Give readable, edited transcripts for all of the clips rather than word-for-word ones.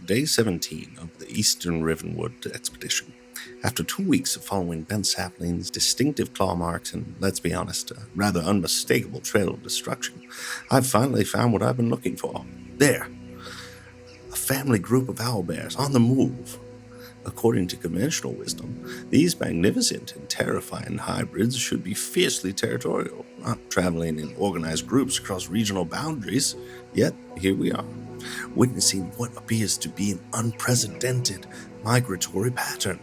Day 17 of the Eastern Rivenwood expedition. After 2 weeks of following bent saplings, distinctive claw marks, and, let's be honest, a rather unmistakable trail of destruction, I've finally found what I've been looking for. There! A family group of owlbears on the move. According to conventional wisdom, these magnificent and terrifying hybrids should be fiercely territorial, not traveling in organized groups across regional boundaries. Yet, here we are, witnessing what appears to be an unprecedented migratory pattern.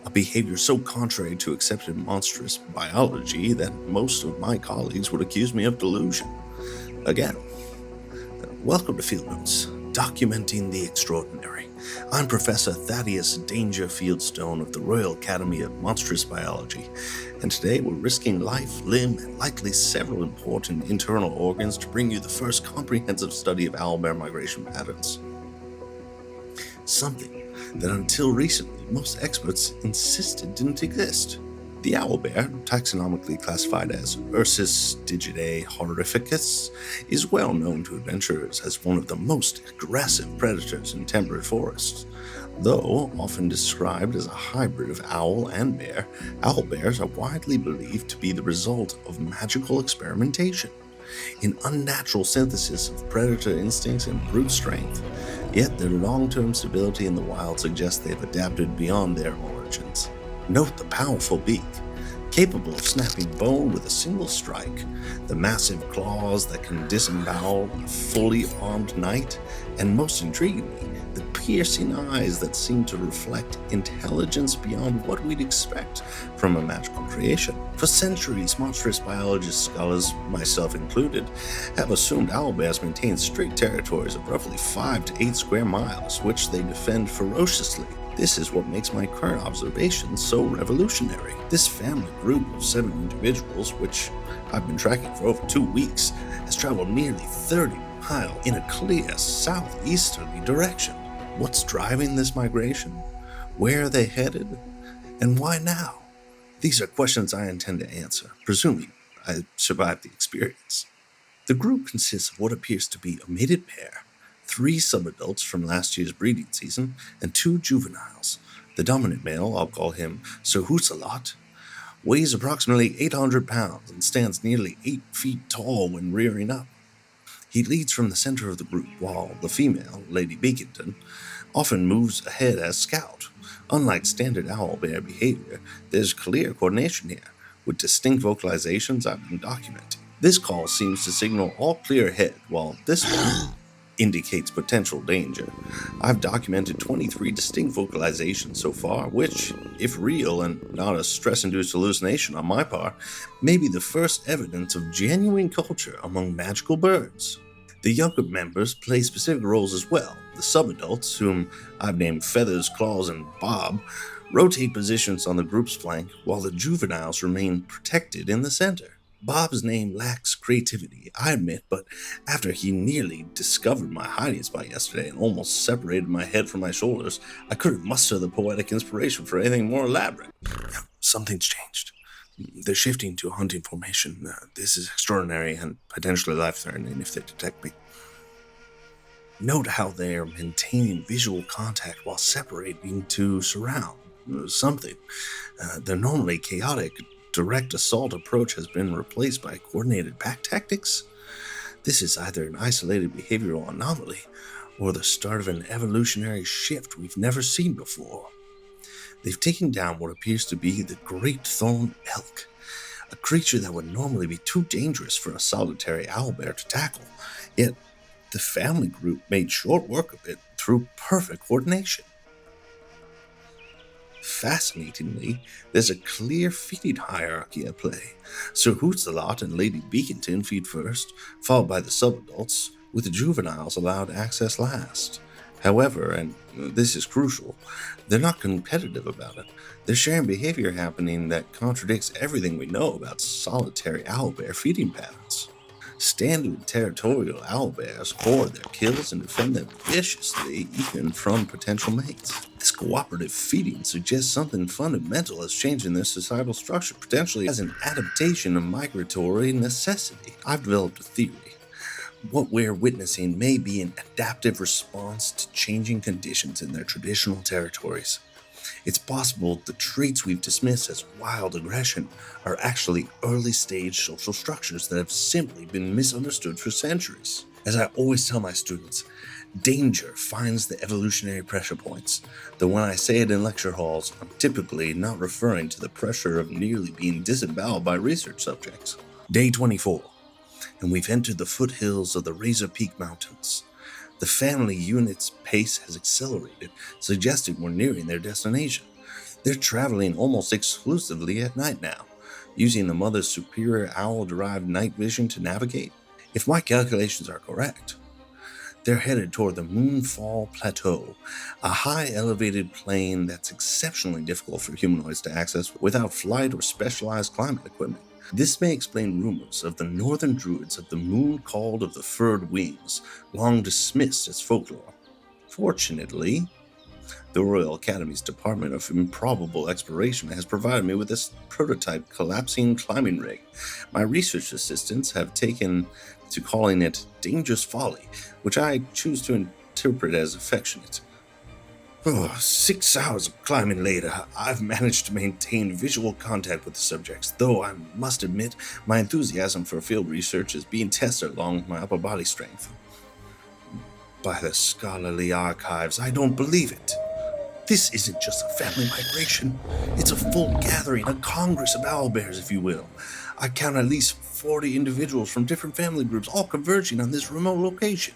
A behavior so contrary to accepted monstrous biology that most of my colleagues would accuse me of delusion. Again, welcome to Field Notes, documenting the extraordinary. I'm Professor Thaddeous Danger Fieldstone of the Royal Academy of Monstrous Biology, and today we're risking life, limb, and likely several important internal organs to bring you the first comprehensive study of owlbear migration patterns. Something that until recently most experts insisted didn't exist. The owlbear, taxonomically classified as Ursus digidae horrificus, is well known to adventurers as one of the most aggressive predators in temperate forests. Though often described as a hybrid of owl and bear, owlbears are widely believed to be the result of magical experimentation, an unnatural synthesis of predator instincts and brute strength. Yet their long-term stability in the wild suggests they've adapted beyond their origins. Note the powerful beak, capable of snapping bone with a single strike, the massive claws that can disembowel a fully armed knight, and most intriguingly, the piercing eyes that seem to reflect intelligence beyond what we'd expect from a magical creation. For centuries, monstrous biologist scholars, myself included, have assumed owlbears maintain strict territories of roughly 5 to 8 square miles, which they defend ferociously. This is what makes my current observations so revolutionary. This family group of 7 individuals, which I've been tracking for over 2 weeks, has traveled nearly 30 miles in a clear southeasterly direction. What's driving this migration? Where are they headed? And why now? These are questions I intend to answer, presuming I survived the experience. The group consists of what appears to be a mated pair, 3 subadults from last year's breeding season, and 2 juveniles. The dominant male, I'll call him Sir Hoots-a-Lot, weighs approximately 800 pounds and stands nearly 8 feet tall when rearing up. He leads from the center of the group, while the female, Lady Beaconton, often moves ahead as scout. Unlike standard owlbear behavior, there's clear coordination here, with distinct vocalizations I've been documenting. This call seems to signal all clear ahead, while this one indicates potential danger. I've documented 23 distinct vocalizations so far, which, if real and not a stress-induced hallucination on my part, may be the first evidence of genuine culture among magical birds. The younger members play specific roles as well. The subadults, whom I've named Feathers, Claws, and Bob, rotate positions on the group's flank, while the juveniles remain protected in the center. Bob's name lacks creativity, I admit, but after he nearly discovered my hiding spot yesterday and almost separated my head from my shoulders, I couldn't muster the poetic inspiration for anything more elaborate. Something's changed. They're shifting to a hunting formation. This is extraordinary and potentially life-threatening if they detect me. Note how they're maintaining visual contact while separating to surround something. Their normally chaotic direct assault approach has been replaced by coordinated pack tactics. This is either an isolated behavioral anomaly or the start of an evolutionary shift we've never seen before. They've taken down what appears to be the great thorn elk, a creature that would normally be too dangerous for a solitary owlbear to tackle, yet the family group made short work of it through perfect coordination. Fascinatingly, there's a clear feeding hierarchy at play. Sir Hoots-a-Lot and Lady Beaconton feed first, followed by the subadults, with the juveniles allowed access last. However, and this is crucial, they're not competitive about it. They're sharing behavior happening that contradicts everything we know about solitary owlbear feeding patterns. Standard territorial owlbears hoard their kills and defend them viciously, even from potential mates. This cooperative feeding suggests something fundamental has changed in their societal structure, potentially as an adaptation of migratory necessity. I've developed a theory. What we're witnessing may be an adaptive response to changing conditions in their traditional territories. It's possible the traits we've dismissed as wild aggression are actually early-stage social structures that have simply been misunderstood for centuries. As I always tell my students, danger finds the evolutionary pressure points, though when I say it in lecture halls, I'm typically not referring to the pressure of nearly being disemboweled by research subjects. Day 24, and we've entered the foothills of the Razor Peak Mountains. The family unit's pace has accelerated, suggesting we're nearing their destination. They're traveling almost exclusively at night now, using the mother's superior owl-derived night vision to navigate. If my calculations are correct, they're headed toward the Moonfall Plateau, a high elevated plain that's exceptionally difficult for humanoids to access without flight or specialized climate equipment. This may explain rumors of the northern druids of the moon called of the furred wings, long dismissed as folklore. Fortunately, the Royal Academy's Department of Improbable Exploration has provided me with this prototype collapsing climbing rig. My research assistants have taken to calling it Dangerous Folly, which I choose to interpret as affectionate. 6 hours of climbing later, I've managed to maintain visual contact with the subjects, though I must admit my enthusiasm for field research is being tested along with my upper body strength. By the scholarly archives, I don't believe it. This isn't just a family migration. It's a full gathering, a congress of owlbears, if you will. I count at least 40 individuals from different family groups all converging on this remote location.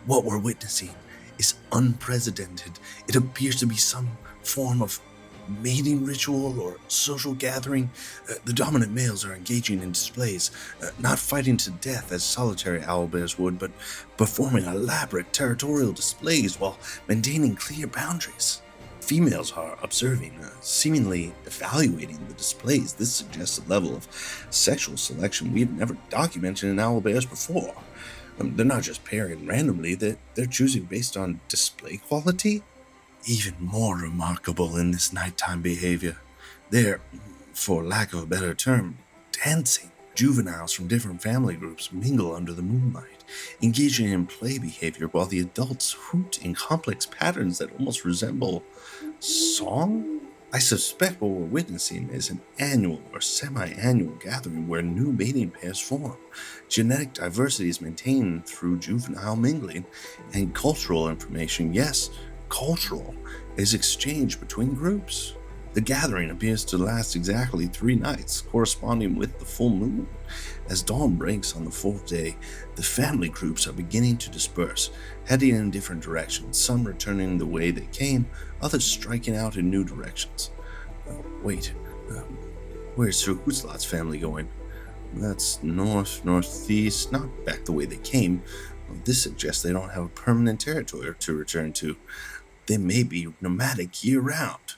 What we're witnessing is unprecedented. It appears to be some form of mating ritual or social gathering. The dominant males are engaging in displays, not fighting to death as solitary owlbears would, but performing elaborate territorial displays while maintaining clear boundaries. Females are observing, seemingly evaluating the displays. This suggests a level of sexual selection we've never documented in owlbears before. They're not just pairing randomly, they're choosing based on display quality. Even more remarkable in this nighttime behavior, they're, for lack of a better term, dancing. Juveniles from different family groups mingle under the moonlight, engaging in play behavior while the adults hoot in complex patterns that almost resemble song? I suspect what we're witnessing is an annual or semi-annual gathering where new mating pairs form. Genetic diversity is maintained through juvenile mingling, and cultural information, yes, cultural, is exchanged between groups. The gathering appears to last exactly 3 nights, corresponding with the full moon. As dawn breaks on the 4th day, the family groups are beginning to disperse, heading in different directions, some returning the way they came, others striking out in new directions. Where's Sir Hootslot's family going? That's northeast, not back the way they came. This suggests they don't have a permanent territory to return to. They may be nomadic year-round.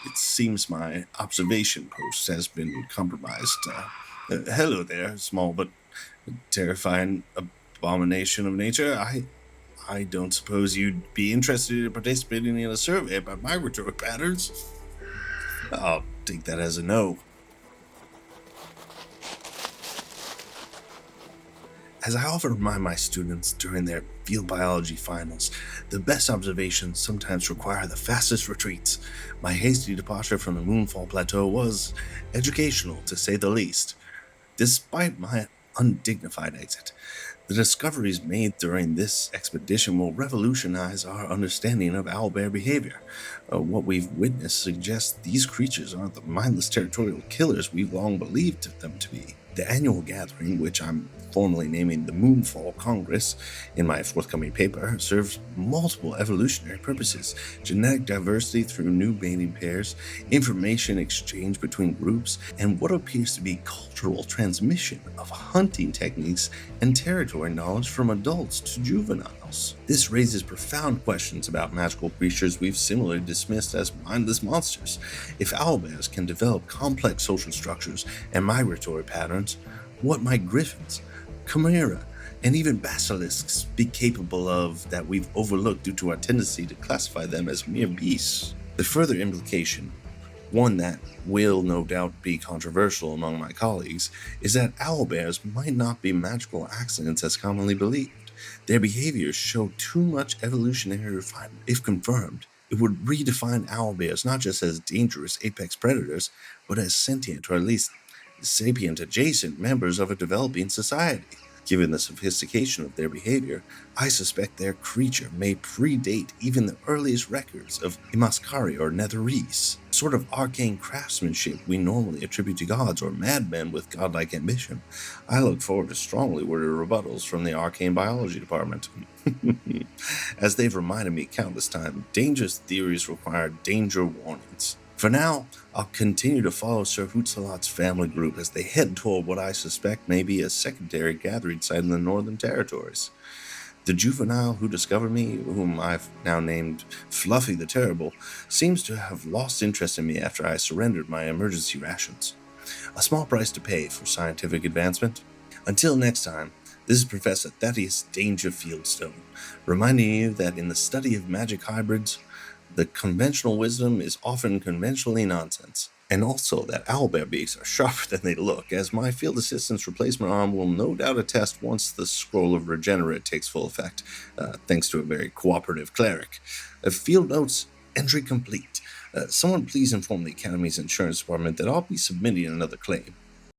It seems my observation post has been compromised. Hello there, small but terrifying abomination of nature. I don't suppose you'd be interested in participating in a survey about migratory patterns? I'll take that as a no. As I often remind my students during their field biology finals, the best observations sometimes require the fastest retreats. My hasty departure from the Moonfall Plateau was educational, to say the least. Despite my undignified exit, the discoveries made during this expedition will revolutionize our understanding of owlbear behavior. What we've witnessed suggests these creatures aren't the mindless territorial killers we've long believed them to be. The annual gathering, which I'm formally naming the Moonfall Congress in my forthcoming paper, serves multiple evolutionary purposes: genetic diversity through new mating pairs, information exchange between groups, and what appears to be cultural transmission of hunting techniques and territory knowledge from adults to juveniles. This raises profound questions about magical creatures we've similarly dismissed as mindless monsters. If owlbears can develop complex social structures and migratory patterns, what might griffons, chimera, and even basilisks be capable of that we've overlooked due to our tendency to classify them as mere beasts? The further implication One that will no doubt be controversial among my colleagues is that owlbears might not be magical accidents as commonly believed. Their behaviors show too much evolutionary refinement. If confirmed, it would redefine owlbears not just as dangerous apex predators, but as sentient or at least sapient adjacent members of a developing society. Given the sophistication of their behavior, I suspect their creature may predate even the earliest records of Imaskari or Netherese, sort of arcane craftsmanship we normally attribute to gods or madmen with godlike ambition. I look forward to strongly worded rebuttals from the arcane biology department. As they've reminded me countless times, dangerous theories require danger warnings. For now, I'll continue to follow Sir Hootsalot's family group as they head toward what I suspect may be a secondary gathering site in the Northern Territories. The juvenile who discovered me, whom I've now named Fluffy the Terrible, seems to have lost interest in me after I surrendered my emergency rations. A small price to pay for scientific advancement. Until next time, this is Professor Thaddeous Danger Fieldstone, reminding you that in the study of magic hybrids, the conventional wisdom is often conventionally nonsense, and also that owlbear beaks are sharper than they look, as my field assistant's replacement arm will no doubt attest once the scroll of regenerate takes full effect, thanks to a very cooperative cleric. Field notes, entry complete. Someone please inform the Academy's insurance department that I'll be submitting another claim.